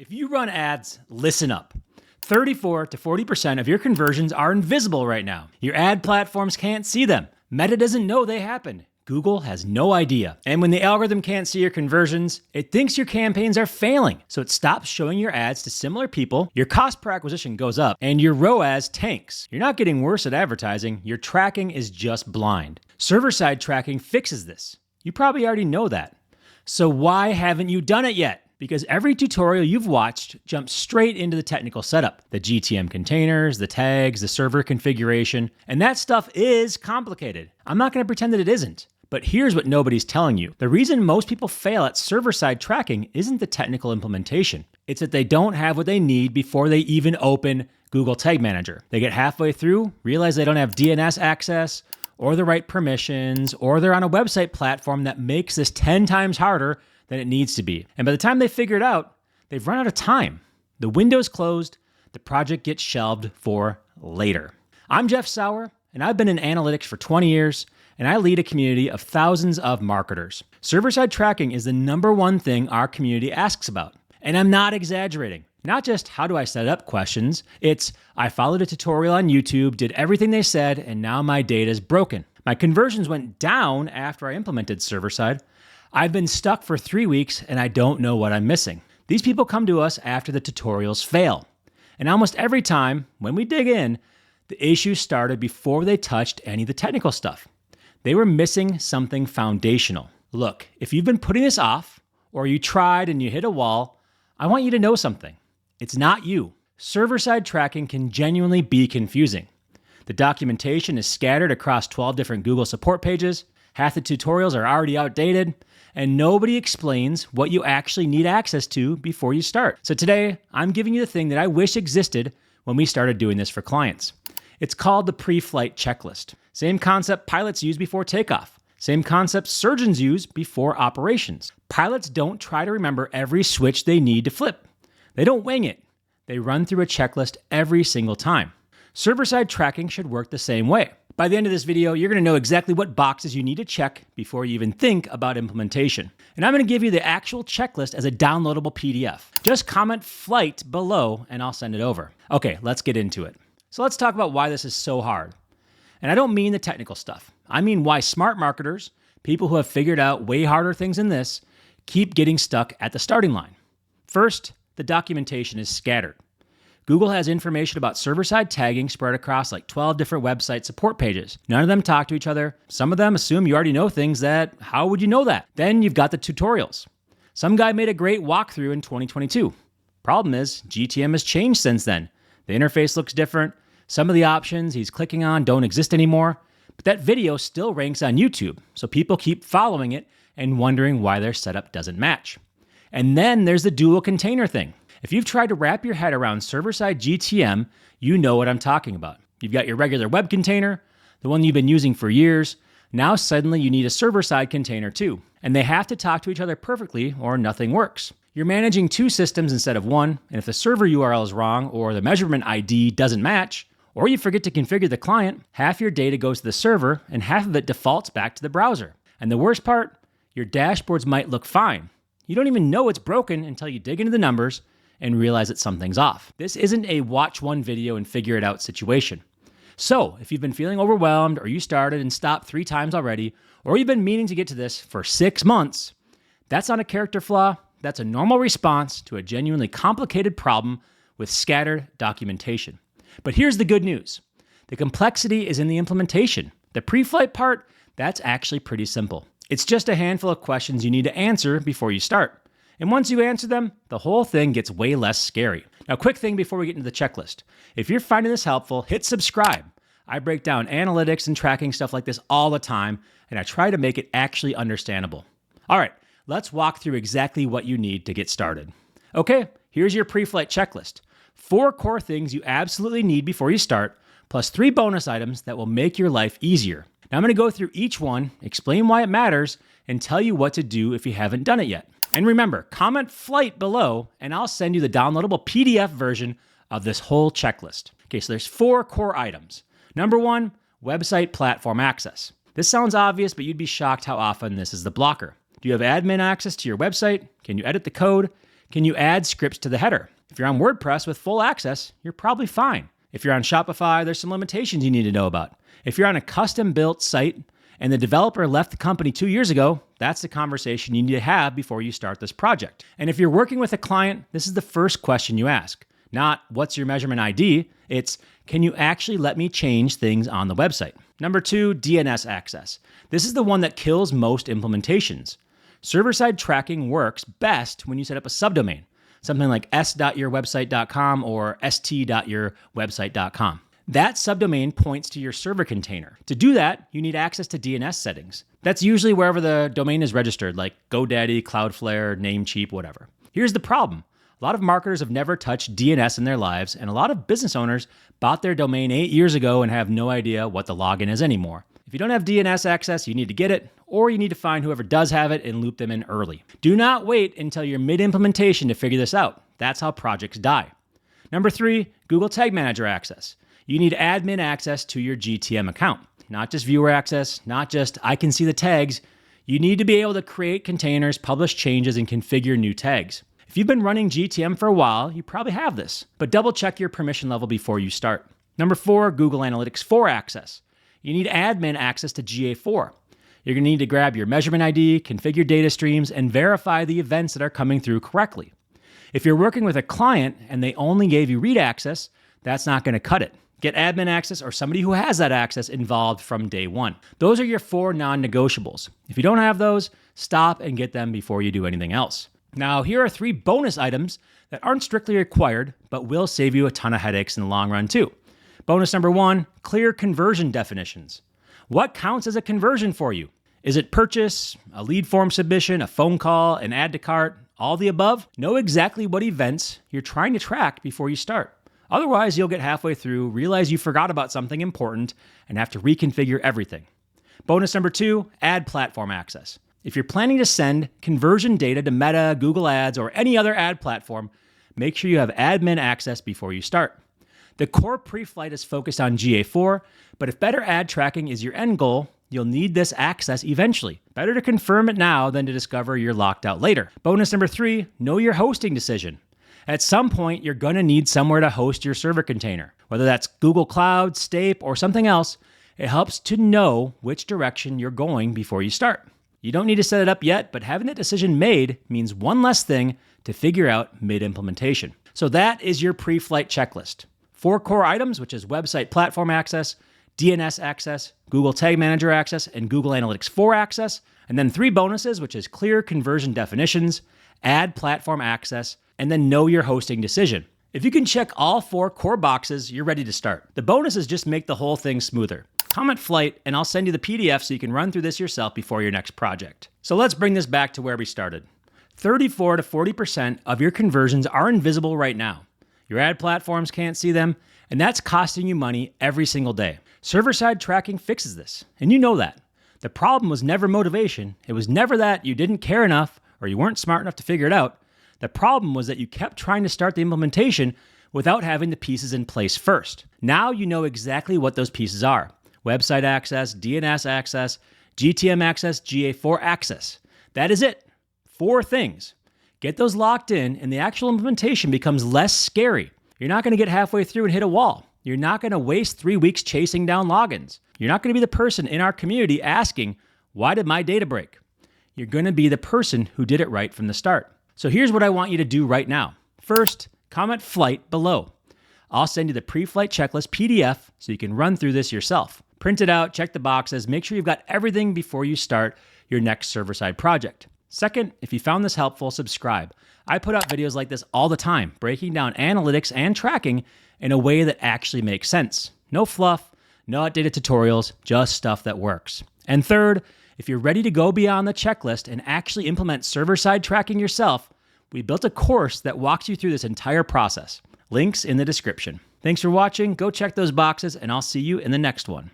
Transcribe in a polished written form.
If you run ads, listen up. 34 to 40% of your conversions are invisible right now. Your ad platforms can't see them. Meta doesn't know they happened. Google has no idea. And when the algorithm can't see your conversions, it thinks your campaigns are failing. So it stops showing your ads to similar people, your cost per acquisition goes up, and your ROAS tanks. You're not getting worse at advertising, your tracking is just blind. Server-side tracking fixes this. You probably already know that. So why haven't you done it yet? Because every tutorial you've watched jumps straight into the technical setup. The GTM containers, the tags, the server configuration, and that stuff is complicated. I'm not going to pretend that it isn't. But here's what nobody's telling you. The reason most people fail at server-side tracking isn't the technical implementation. It's that they don't have what they need before they even open Google Tag Manager. They get halfway through, realize they don't have DNS access, or the right permissions, or they're on a website platform that makes this 10 times harder than it needs to be. And by the time they figure it out, they've run out of time. The window's closed, the project gets shelved for later. I'm Jeff Sauer, and I've been in analytics for 20 years, and I lead a community of thousands of marketers. Server-side tracking is the number one thing our community asks about. And I'm not exaggerating. Not just how do I set up questions, it's I followed a tutorial on YouTube, did everything they said, and now my data is broken. My conversions went down after I implemented server-side. I've been stuck for 3 weeks and I don't know what I'm missing. These people come to us after the tutorials fail. And almost every time, when we dig in, the issue started before they touched any of the technical stuff. They were missing something foundational. Look, if you've been putting this off, or you tried and you hit a wall, I want you to know something. It's not you. Server-side tracking can genuinely be confusing. The documentation is scattered across 12 different Google support pages, half the tutorials are already outdated, and nobody explains what you actually need access to before you start. So today, I'm giving you the thing that I wish existed when we started doing this for clients. It's called the pre-flight checklist. Same concept pilots use before takeoff. Same concept surgeons use before operations. Pilots don't try to remember every switch they need to flip. They don't wing it. They run through a checklist every single time. Server-side tracking should work the same way. By the end of this video, you're going to know exactly what boxes you need to check before you even think about implementation. And I'm going to give you the actual checklist as a downloadable PDF. Just comment flight below and I'll send it over. Okay, let's get into it. So let's talk about why this is so hard. And I don't mean the technical stuff. I mean why smart marketers, people who have figured out way harder things than this, keep getting stuck at the starting line. First, the documentation is scattered. Google has information about server-side tagging spread across like 12 different website support pages. None of them talk to each other. Some of them assume you already know things that, how would you know that? Then you've got the tutorials. Some guy made a great walkthrough in 2022. Problem is, GTM has changed since then. The interface looks different. Some of the options he's clicking on don't exist anymore. But that video still ranks on YouTube, so people keep following it and wondering why their setup doesn't match. And then there's the dual container thing. If you've tried to wrap your head around server-side GTM, you know what I'm talking about. You've got your regular web container, the one you've been using for years. Now suddenly you need a server-side container too. And they have to talk to each other perfectly or nothing works. You're managing two systems instead of one, and if the server URL is wrong or the measurement ID doesn't match, or you forget to configure the client, half your data goes to the server and half of it defaults back to the browser. And the worst part, your dashboards might look fine. You don't even know it's broken until you dig into the numbers and realize that something's off. This isn't a watch one video and figure it out situation. So if you've been feeling overwhelmed or you started and stopped 3 times already, or you've been meaning to get to this for 6 months, that's not a character flaw. That's a normal response to a genuinely complicated problem with scattered documentation. But here's the good news. The complexity is in the implementation. The pre-flight part, that's actually pretty simple. It's just a handful of questions you need to answer before you start. And once you answer them, the whole thing gets way less scary. Now, quick thing before we get into the checklist. If you're finding this helpful, hit subscribe. I break down analytics and tracking stuff like this all the time, and I try to make it actually understandable. All right, let's walk through exactly what you need to get started. Okay, here's your pre-flight checklist. 4 core things you absolutely need before you start, plus 3 bonus items that will make your life easier. Now, I'm going to go through each one, explain why it matters, and tell you what to do if you haven't done it yet. And remember, comment flight below, and I'll send you the downloadable PDF version of this whole checklist. Okay, so there's 4 core items. Number 1, website platform access. This sounds obvious, but you'd be shocked how often this is the blocker. Do you have admin access to your website? Can you edit the code? Can you add scripts to the header? If you're on WordPress with full access, you're probably fine. If you're on Shopify, there's some limitations you need to know about. If you're on a custom-built site and the developer left the company 2 years ago, that's the conversation you need to have before you start this project. And if you're working with a client, this is the first question you ask. Not, what's your measurement ID? It's, can you actually let me change things on the website? Number 2, DNS access. This is the one that kills most implementations. Server-side tracking works best when you set up a subdomain, something like s.yourwebsite.com or st.yourwebsite.com. That subdomain points to your server container. To do that, you need access to DNS settings. That's usually wherever the domain is registered, like GoDaddy, Cloudflare, Namecheap, whatever. Here's the problem. A lot of marketers have never touched DNS in their lives, and a lot of business owners bought their domain 8 years ago and have no idea what the login is anymore. If you don't have DNS access, you need to get it, or you need to find whoever does have it and loop them in early. Do not wait until you're mid-implementation to figure this out. That's how projects die. Number 3, Google Tag Manager access. You need admin access to your GTM account. Not just viewer access, not just I can see the tags. You need to be able to create containers, publish changes, and configure new tags. If you've been running GTM for a while, you probably have this, but double check your permission level before you start. Number 4, Google Analytics 4 access. You need admin access to GA4. You're going to need to grab your measurement ID, configure data streams, and verify the events that are coming through correctly. If you're working with a client and they only gave you read access, that's not going to cut it. Get admin access or somebody who has that access involved from day one. Those are your 4 non-negotiables. If you don't have those, stop and get them before you do anything else. Now, here are 3 bonus items that aren't strictly required, but will save you a ton of headaches in the long run too. Bonus number 1, clear conversion definitions. What counts as a conversion for you? Is it purchase, a lead form submission, a phone call, an add to cart, all the above? Know exactly what events you're trying to track before you start. Otherwise, you'll get halfway through, realize you forgot about something important, and have to reconfigure everything. Bonus number 2, ad platform access. If you're planning to send conversion data to Meta, Google Ads, or any other ad platform, make sure you have admin access before you start. The core pre-flight is focused on GA4, but if better ad tracking is your end goal, you'll need this access eventually. Better to confirm it now than to discover you're locked out later. Bonus number 3, know your hosting decision. At some point, you're going to need somewhere to host your server container. Whether that's Google Cloud, Stape, or something else, it helps to know which direction you're going before you start. You don't need to set it up yet, but having that decision made means one less thing to figure out mid-implementation. So that is your pre-flight checklist. 4 core items, which is website platform access, DNS access, Google Tag Manager access, and Google Analytics 4 access. And then 3 bonuses, which is clear conversion definitions, ad platform access, and then know your hosting decision. If you can check all 4 core boxes, you're ready to start. The bonuses just make the whole thing smoother. Comment flight, and I'll send you the PDF so you can run through this yourself before your next project. So let's bring this back to where we started. 34 to 40% of your conversions are invisible right now. Your ad platforms can't see them, and that's costing you money every single day. Server-side tracking fixes this, and you know that. The problem was never motivation. It was never that you didn't care enough or you weren't smart enough to figure it out. The problem was that you kept trying to start the implementation without having the pieces in place first. Now you know exactly what those pieces are. Website access, DNS access, GTM access, GA4 access. That is it. 4 things. Get those locked in and the actual implementation becomes less scary. You're not going to get halfway through and hit a wall. You're not going to waste 3 weeks chasing down logins. You're not going to be the person in our community asking, why did my data break? You're going to be the person who did it right from the start. So here's what I want you to do right now. First, comment flight below. I'll send you the pre-flight checklist PDF so you can run through this yourself. Print it out, check the boxes, make sure you've got everything before you start your next server-side project. Second, if you found this helpful, subscribe. I put out videos like this all the time, breaking down analytics and tracking in a way that actually makes sense. No fluff, no outdated tutorials, just stuff that works. And third, if you're ready to go beyond the checklist and actually implement server-side tracking yourself, we built a course that walks you through this entire process. Links in the description. Thanks for watching. Go check those boxes, and I'll see you in the next one.